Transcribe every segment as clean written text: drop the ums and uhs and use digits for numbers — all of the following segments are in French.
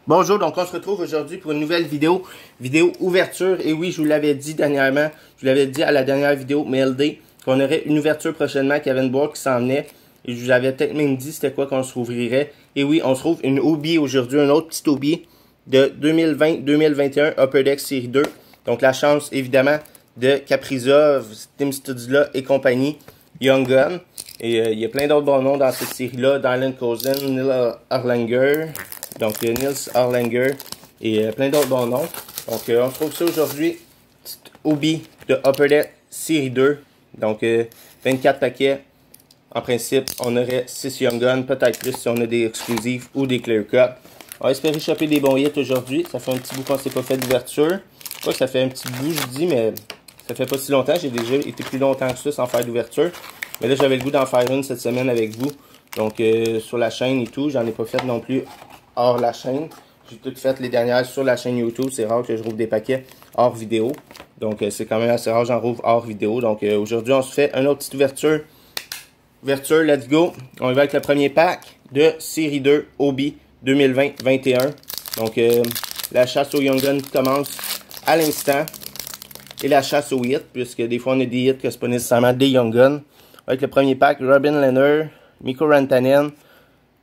Bonjour, donc on se retrouve aujourd'hui pour une nouvelle vidéo ouverture. Et oui, je vous l'avais dit dernièrement, je vous l'avais dit à la dernière vidéo MLD, qu'on aurait une ouverture prochainement, qu'il y avait une boîte qui s'en venait. Et je vous avais peut-être même dit c'était quoi qu'on se rouvrirait. Et oui, on se trouve une Obi aujourd'hui, un autre petit Obi de 2020-2021 Upper Deck Série 2. Donc la chance évidemment de Kaprizov, Tim Studzla et compagnie, Young Gun. Et il y a plein d'autres bons noms dans cette série-là, Dylan Cousin, Neil Erlanger. Donc, Nils Erlanger et plein d'autres bons noms. Donc, on se trouve ça aujourd'hui. Petite Obi de Upper Deck Série 2. Donc, 24 paquets. En principe, on aurait 6 Young Guns, peut-être plus si on a des exclusifs ou des clear cut. On va espérer choper des bons hits aujourd'hui. Ça fait un petit bout qu'on ne s'est pas fait d'ouverture. Je crois que ça fait un petit bout, je dis, mais ça fait pas si longtemps. J'ai déjà été plus longtemps que ça sans faire d'ouverture. Mais là, j'avais le goût d'en faire une cette semaine avec vous. Donc, sur la chaîne et tout, j'en ai pas fait non plus hors la chaîne. J'ai toutes fait les dernières sur la chaîne YouTube. C'est rare que je rouvre des paquets hors vidéo. Donc, c'est quand même assez rare que j'en rouvre hors vidéo. Donc, aujourd'hui, on se fait une autre petite ouverture. Ouverture, let's go. On y va avec le premier pack de Série 2 Obi 2020-21. Donc, la chasse aux Young Guns commence à l'instant. Et la chasse aux hits, puisque des fois, on a des hits que c'est pas nécessairement des Young Guns. Avec le premier pack, Robin Lehner, Mikko Rantanen,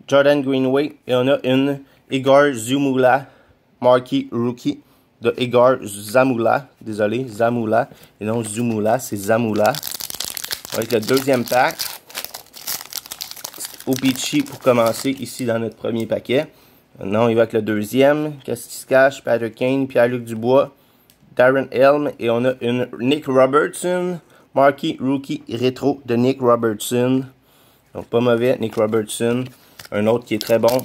Jordan Greenway, et on a une Igor Zamula, marqué rookie de Igor Zamula, désolé, Zamula, et non Zumula, c'est Zamula. Avec le deuxième pack, Opichi pour commencer ici dans notre premier paquet. Maintenant, on y va avec le deuxième, Kastiskash, Patrick Kane, Pierre-Luc Dubois, Darren Helm, et on a une Nick Robertson, marqué rookie rétro de Nick Robertson. Donc, pas mauvais, Nick Robertson. Un autre qui est très bon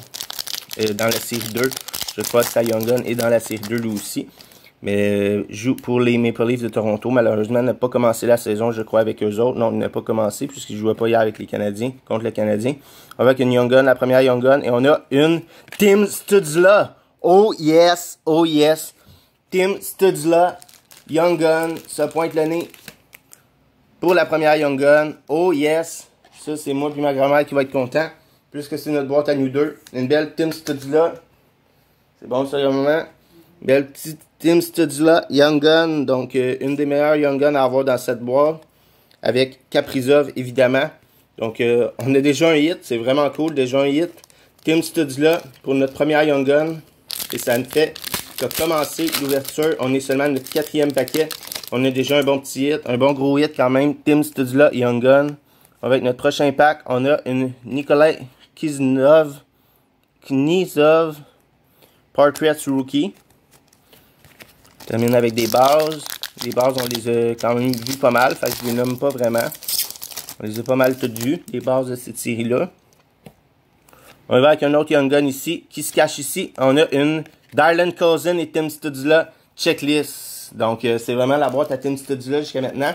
dans la série 2. Je crois que Young Gun est dans la série 2 lui aussi. Mais joue pour les Maple Leafs de Toronto. Malheureusement, il n'a pas commencé la saison, je crois, avec eux autres. Non, il n'a pas commencé puisqu'il ne jouait pas hier avec les Canadiens, contre les Canadiens. On va avec une Young Gun, la première Young Gun. Et on a une Tim Studzla. Oh yes, oh yes. Tim Studzla, Young Gun, se pointe le nez pour la première Young Gun. Oh yes. Ça, c'est moi et ma grand-mère qui va être content. Puisque c'est notre boîte à nous deux. Une belle Tim Studzla. C'est bon ça, moment. Belle petite Tim Studzla Young Gun. Donc, une des meilleures Young Guns à avoir dans cette boîte. Avec Kaprizov, évidemment. Donc, on a déjà un hit. C'est vraiment cool. Déjà un hit. Tim Studzla pour notre première Young Gun. Et ça nous fait commencer l'ouverture. On est seulement à notre 4e paquet. On a déjà un bon petit hit. Un bon gros hit quand même. Tim Studzla Young Gun. Avec notre prochain pack, on a une Nikolai Knizov Portrait Rookie. On termine avec des bases. Les bases, on les a quand même vues pas mal. Fait que je les nomme pas vraiment. On les a pas mal toutes vues, les bases de cette série-là. On va avec un autre Young Gun ici, qui se cache ici. On a une Dylan Cousin et Tim Studzla checklist. Donc, c'est vraiment la boîte à Tim Studzla jusqu'à maintenant.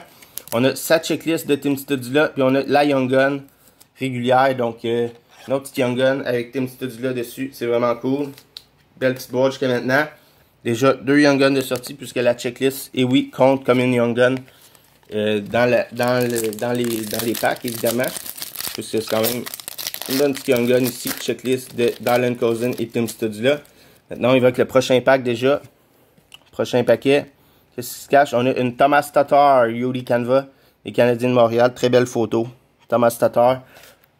On a sa checklist de Tim Studzla, puis on a la Young Gun régulière. Donc, une autre petite Young Gun avec Tim Studzla dessus. C'est vraiment cool. Belle petite boîte jusqu'à maintenant. Déjà, 2 Young Guns de sortie, puisque la checklist, et oui, compte comme une Young Gun dans les packs, évidemment. Puisque c'est quand même une bonne petite Young Gun ici. Checklist de Dylan Cousin et Tim Studzla. Maintenant, on y va avec le prochain pack déjà. Prochain paquet. Qu'est-ce qui se cache? On a une Thomas Tatar, Yuri Canva, des Canadiens de Montréal. Très belle photo. Thomas Tatar,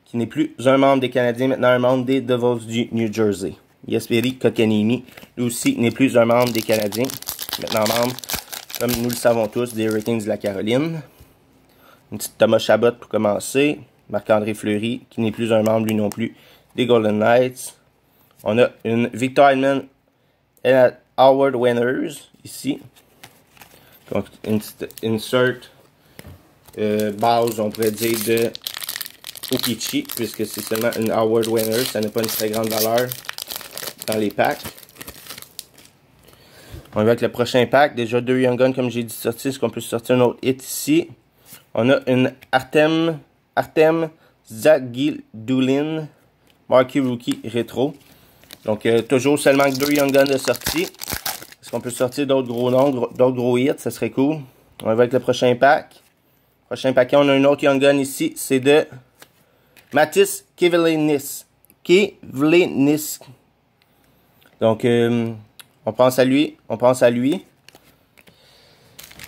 qui n'est plus un membre des Canadiens, maintenant un membre des Devils du New Jersey. Jesperi Kotkaniemi, lui aussi, n'est plus un membre des Canadiens, maintenant membre, comme nous le savons tous, des Hurricanes de la Caroline. Une petite Thomas Chabot pour commencer. Marc-André Fleury, qui n'est plus un membre, lui non plus, des Golden Knights. On a une Victor Hedman Award Winners, ici. Donc, une petite insert base, on pourrait dire, de Opichi, puisque c'est seulement une Award Winner, ça n'a pas une très grande valeur dans les packs. On va avec le prochain pack, déjà 2 Young Guns, comme j'ai dit, sorti. Est-ce qu'on peut sortir un autre hit ici? On a une Artem Zagidulin, marqué rookie rétro. Donc, toujours seulement 2 Young Guns de sortie. Est-ce qu'on peut sortir d'autres gros noms, d'autres gros hits? Ça serait cool. On va avec le prochain pack. Prochain paquet, on a un autre Young Gun ici. C'est de Matis Kivlenieks. Donc, on pense à lui. On pense à lui.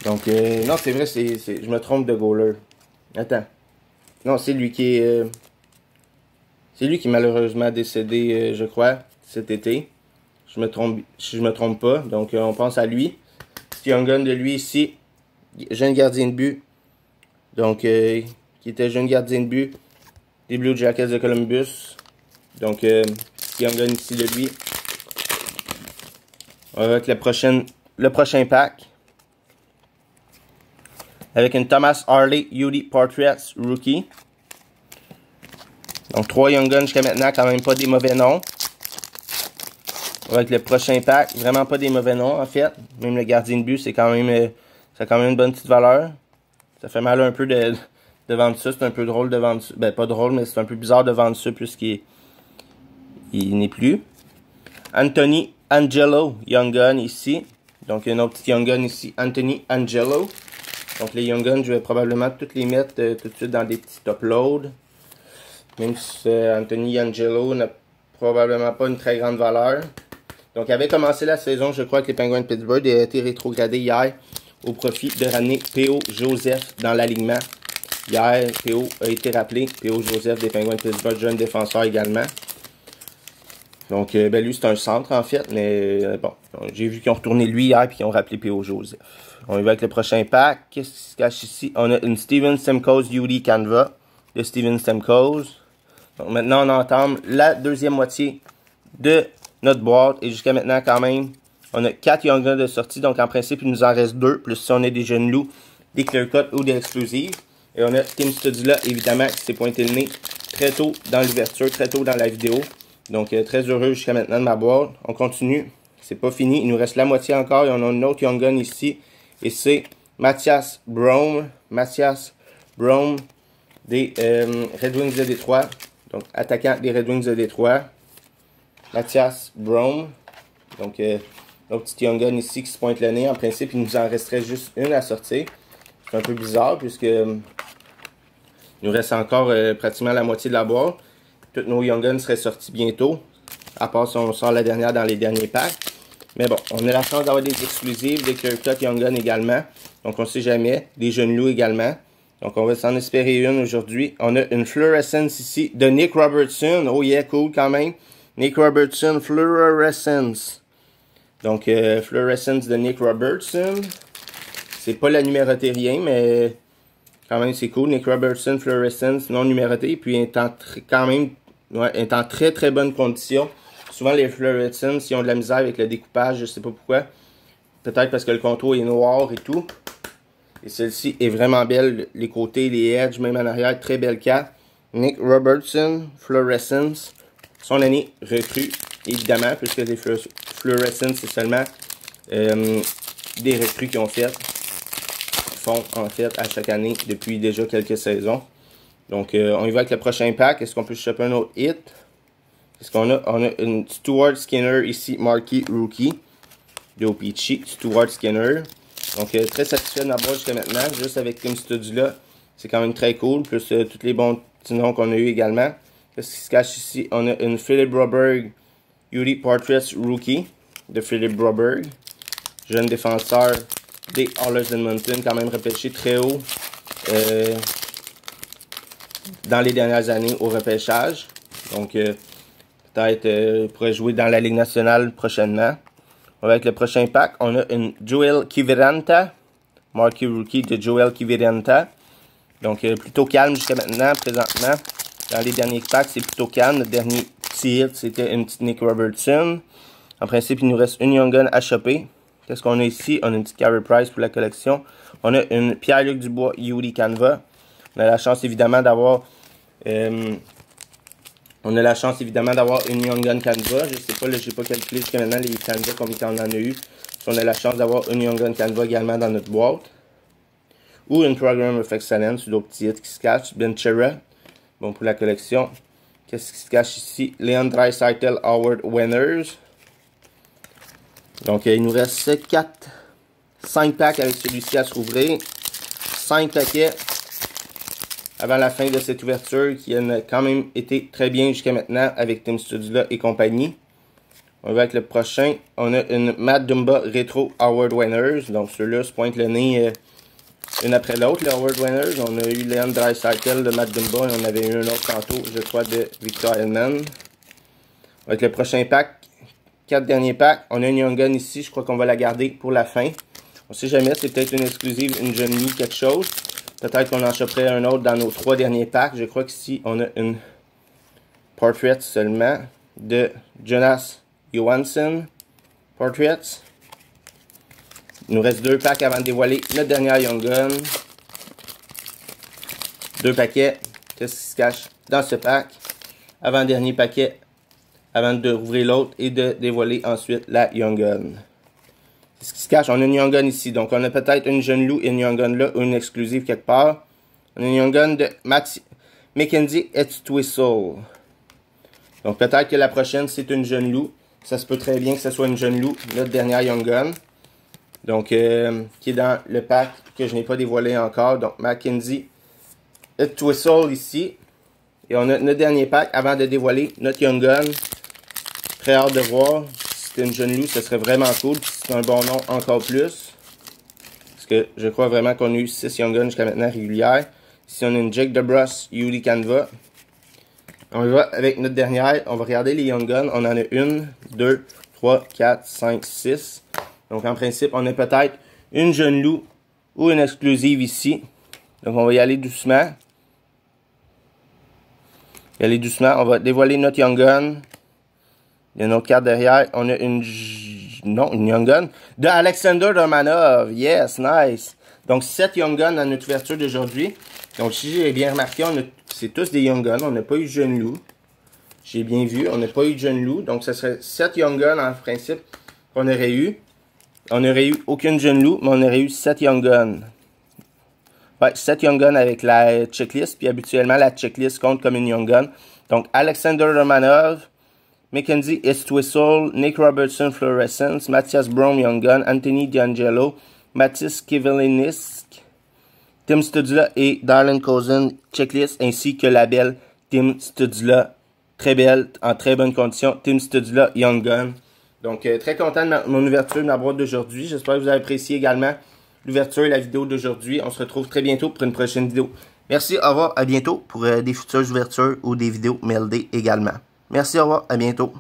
Donc, non, c'est vrai, je me trompe de goaler. Attends. Non, c'est lui qui est... c'est lui qui est malheureusement décédé, je crois, cet été. Je me trompe pas. Donc, on pense à lui. Petit Young Gun de lui ici. Jeune gardien de but. Donc, qui était jeune gardien de but des Blue Jackets de Columbus. Donc, petit Young Gun ici de lui. Avec le prochain pack. Avec une Thomas Harley UD Portraits Rookie. Donc 3 Young Guns jusqu'à maintenant, quand même pas des mauvais noms. Avec le prochain pack, vraiment pas des mauvais noms en fait. Même le gardien de but, c'est quand même, ça a quand même une bonne petite valeur. Ça fait mal un peu de vendre ça, c'est un peu drôle de vendre ça. Ben pas drôle, mais c'est un peu bizarre de vendre ça puisqu'il n'est plus. Anthony Angelo Young Gun ici. Donc un autre petit Young Gun ici, Anthony Angelo. Donc les Young Guns, je vais probablement toutes les mettre tout de suite dans des petits uploads. Même si Anthony Angelo n'a probablement pas une très grande valeur. Donc il avait commencé la saison, je crois, avec les Penguins de Pittsburgh et a été rétrogradé hier au profit de ramener P.O. Joseph dans l'alignement. Hier, P.O. a été rappelé. P.O. Joseph des Penguins de Pittsburgh, jeune défenseur également. Donc ben lui c'est un centre en fait, mais bon, j'ai vu qu'ils ont retourné lui hier et qu'ils ont rappelé P.O. Joseph. On y va avec le prochain pack. Qu'est-ce qui se cache ici? On a une Steven Stamkos UD Canva de Steven Stamkos. Donc maintenant, on entame la deuxième moitié de notre boîte. Et jusqu'à maintenant, quand même, on a 4 Young Guns de sortie. Donc en principe, il nous en reste 2. Plus si on a des jeunes loups, des clear cut ou des exclusives. Et on a Tim Studula, évidemment, qui s'est pointé le nez très tôt dans l'ouverture, très tôt dans la vidéo. Donc très heureux jusqu'à maintenant de ma boîte. On continue. C'est pas fini. Il nous reste la moitié encore. Et on a une autre Young Gun ici. Et c'est Mathias Brome. Mathias Brome des Red Wings de Détroit. Donc, attaquant des Red Wings de Détroit. Mathias Brome. Donc, notre petit Young Gun ici qui se pointe le nez. En principe, il nous en resterait juste une à sortir. C'est un peu bizarre puisque il nous reste encore pratiquement la moitié de la boîte. Toutes nos Young Guns seraient sortis bientôt. À part si on sort la dernière dans les derniers packs. Mais bon, on a la chance d'avoir des exclusives, des Clear Cut Young Gun également. Donc, on ne sait jamais. Des jeunes loups également. Donc, on va s'en espérer une aujourd'hui. On a une Fluorescence ici de Nick Robertson. Oh yeah, cool quand même. Nick Robertson, Fluorescence. Donc, Fluorescence de Nick Robertson. C'est pas la numérotée rien, mais quand même c'est cool. Nick Robertson, Fluorescence, non numéroté. Puis, quand même, est en très très bonne condition. Souvent, les Fluorescence, ils ont de la misère avec le découpage, je sais pas pourquoi. Peut-être parce que le contour est noir et tout. Et celle-ci est vraiment belle. Les côtés, les edges, même en arrière, très belle carte. Nick Robertson, Fluorescence. Son année recrue, évidemment, puisque les Fluorescence, c'est seulement des recrues qui ont fait. Font, en fait, à chaque année, depuis déjà quelques saisons. Donc, on y va avec le prochain pack. Est-ce qu'on peut choper un autre hit? Qu'est-ce qu'on a? On a une Stuart Skinner ici, Marquee Rookie. De O-Pee-Chee, Stuart Skinner. Donc, très satisfait de ma boîte jusqu'à maintenant. Juste avec Tim Studula, c'est quand même très cool. Plus tous les bons petits noms qu'on a eu également. Qu'est-ce qui se cache ici? On a une Philip Broberg UD Portraits Rookie de Philip Broberg. Jeune défenseur des Oilers Edmonton, quand même repêché très haut dans les dernières années au repêchage. Donc, peut-être pourrait jouer dans la Ligue nationale prochainement. Avec le prochain pack, on a une Joel Kiviranta. Marquee Rookie de Joel Kiviranta. Donc, plutôt calme jusqu'à maintenant, présentement. Dans les derniers packs, c'est plutôt calme. Notre dernier petit hit, c'était une petite Nick Robertson. En principe, il nous reste une Young Gun à choper. Qu'est-ce qu'on a ici? On a une petite Carey Price pour la collection. On a une Pierre-Luc Dubois UD Canva. On a la chance, évidemment, d'avoir... on a la chance évidemment d'avoir une Young Gun Canva. Je sais pas, là, j'ai pas calculé jusqu'à maintenant les Canva combien on en a eu. On a la chance d'avoir une Young Gun Canva également dans notre boîte. Ou une Program of Excellence, ou d'autres petits hits qui se cachent. Ben Chera, bon pour la collection. Qu'est-ce qui se cache ici? Leon Draisaitl Award Winners. Donc il nous reste 5 packs avec celui-ci à se rouvrir. 5 paquets avant la fin de cette ouverture qui a quand même été très bien jusqu'à maintenant avec Tim Studula et compagnie. On va avec le prochain. On a une Matt Dumba Retro Award Winners. Donc ceux-là se pointent le nez une après l'autre, les Award Winners. On a eu Leon Draisaitl de Matt Dumba et on avait eu un autre tantôt, je crois, de Victor Hedman. Avec le prochain pack, 4 derniers packs. On a une Young Gun ici, je crois qu'on va la garder pour la fin. On sait jamais, c'est peut-être une exclusive, une jeune Lou, quelque chose. Peut-être qu'on en choperait un autre dans nos 3 derniers packs. Je crois qu'ici, on a une Portrait seulement de Jonas Johansson. Portraits. Il nous reste 2 packs avant de dévoiler notre dernière Young Gun. 2 paquets. Qu'est-ce qui se cache dans ce pack? Avant-dernier paquet. Avant de rouvrir l'autre et de dévoiler ensuite la Young Gun. C'est ce qui se cache. On a une Young Gun ici. Donc, on a peut-être une jeune Lou et une Young Gun là, ou une exclusive quelque part. On a une Young Gun de Mackenzie Entwistle. Donc, peut-être que la prochaine, c'est une jeune Lou. Ça se peut très bien que ce soit une jeune Lou, notre dernière Young Gun. Donc, qui est dans le pack que je n'ai pas dévoilé encore. Donc, Mackenzie Entwistle ici. Et on a notre dernier pack avant de dévoiler notre Young Gun. Très hâte de voir. Si c'était une jeune Lou, ce serait vraiment cool. Si c'est un bon nom, encore plus. Parce que je crois vraiment qu'on a eu 6 Young Guns jusqu'à maintenant régulières. Ici, on a une Jake DeBrusk, Yuli Canva. On y va avec notre dernière. On va regarder les Young Guns. On en a 1, 2, 3, 4, 5, 6. Donc, en principe, on a peut-être une jeune Lou ou une exclusive ici. Donc, on va y aller doucement. On va dévoiler notre Young Gun. Il y a une autre carte derrière. On a une Young Gun de Alexander Romanov. Yes, nice. Donc, 7 Young Guns dans notre ouverture d'aujourd'hui. Donc, si j'ai bien remarqué, c'est tous des Young Guns. On n'a pas eu de jeune Lou. J'ai bien vu, on n'a pas eu de jeune Lou. Donc, ce serait 7 Young Guns en principe qu'on aurait eu. On n'aurait eu aucune jeune Lou, mais on aurait eu 7 Young Guns. Ouais, 7 Young Guns avec la checklist. Puis habituellement, la checklist compte comme une Young Gun. Donc, Alexander Romanov, Mackenzie Entwistle, Nick Robertson Fluorescence, Matthias Brome Young Gun, Anthony D'Angelo, Mathis Kivilinsky, Tim Studzla et Darlene Cousin checklist, ainsi que la belle Tim Studzla. Très belle, en très bonne condition. Tim Studzla Young Gun. Donc, très content de mon ouverture de ma boîte d'aujourd'hui. J'espère que vous avez apprécié également l'ouverture et la vidéo d'aujourd'hui. On se retrouve très bientôt pour une prochaine vidéo. Merci, au revoir, à bientôt pour des futures ouvertures ou des vidéos MLD également. Merci, au revoir, à bientôt.